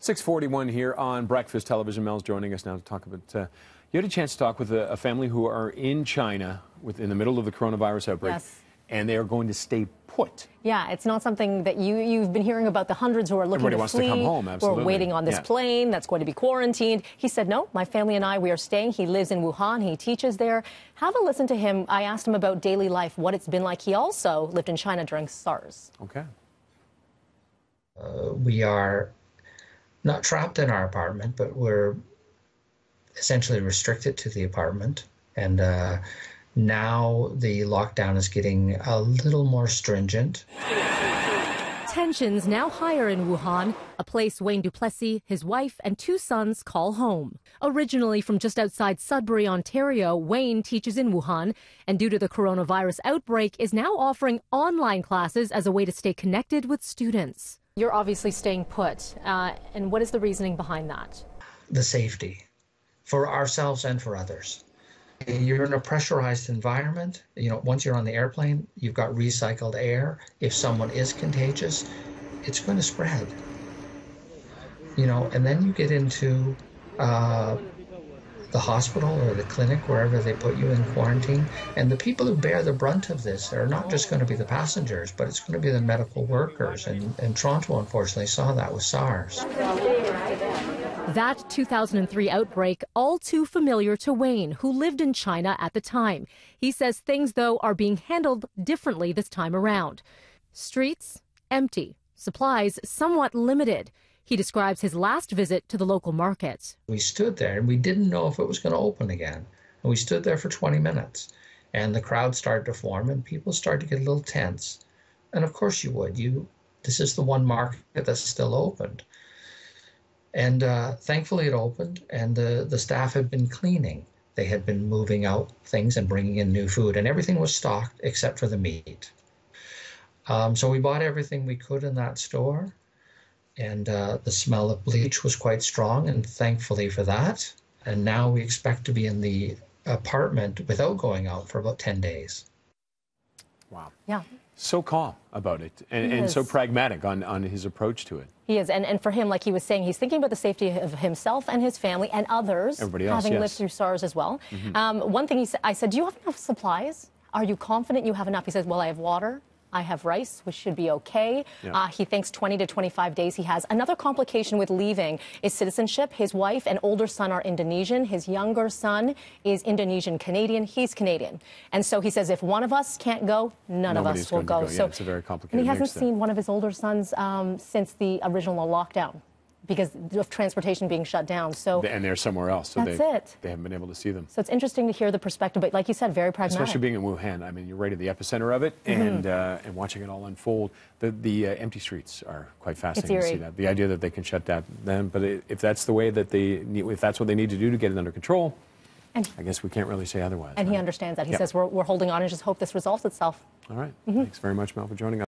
6:41 here on Breakfast Television. Mel's joining us now to talk about. You had a chance to talk with a family who are in China in the middle of the coronavirus outbreak, yes. And they are going to stay put. Yeah, it's not something that you've been hearing about, the hundreds who are looking Everybody to wants flee, to come home, absolutely. who are waiting on this plane that's going to be quarantined. He said, no, my family and I, we are staying. He lives in Wuhan. He teaches there. Have a listen to him. I asked him about daily life, what it's been like. He also lived in China during SARS. Okay. We are not trapped in our apartment, but we're essentially restricted to the apartment. And now the lockdown is getting a little more stringent. Tensions now higher in Wuhan, a place Wayne Duplessis, his wife, and 2 sons call home. Originally from just outside Sudbury, Ontario, Wayne teaches in Wuhan, and due to the coronavirus outbreak, is now offering online classes as a way to stay connected with students. You're obviously staying put, and what is the reasoning behind that? The safety for ourselves and for others. You're in a pressurized environment. You know, once you're on the airplane, you've got recycled air. If someone is contagious, it's going to spread. You know, and then you get into the hospital or the clinic, wherever they put you in quarantine. And the people who bear the brunt of this are not just going to be the passengers, but it's going to be the medical workers. And Toronto, unfortunately, saw that with SARS. That 2003 outbreak, all too familiar to Wayne, who lived in China at the time. He says things, though, are being handled differently this time around. Streets empty, supplies somewhat limited. He describes his last visit to the local market. We stood there and we didn't know if it was going to open again. And we stood there for 20 minutes and the crowd started to form and people started to get a little tense. And of course you would. This is the one market that's still opened. And thankfully it opened, and the staff had been cleaning. They had been moving out things and bringing in new food, and everything was stocked except for the meat. So we bought everything we could in that store, and the smell of bleach was quite strong, and thankfully for that. And now we expect to be in the apartment without going out for about 10 days. Wow. Yeah. So calm about it, and so pragmatic on his approach to it. He is, and for him, like he was saying, he's thinking about the safety of himself and his family and others, everybody else, having lived through SARS as well. One thing I said, do you have enough supplies? Are you confident you have enough? He says, well, I have water. I have rice, which should be okay. Yeah. He thinks 20 to 25 days he has. Another complication with leaving is citizenship. His wife and older son are Indonesian. His younger son is Indonesian-Canadian. He's Canadian. And so he says if one of us can't go, none of us will go. Yeah, it's a very complicated and he hasn't mix seen one of his older sons since the original lockdown, because of transportation being shut down. So and they're somewhere else, so they haven't been able to see them. So it's interesting to hear the perspective, but like you said, very pragmatic. Especially being in Wuhan. I mean, you're right at the epicenter of it, and watching it all unfold. The empty streets are quite fascinating to see that. The idea that they can shut down them, but if that's the way that if that's what they need to do to get it under control, I guess we can't really say otherwise. And he understands that. He says we're holding on and just hope this resolves itself. All right. Thanks very much, Mel, for joining us.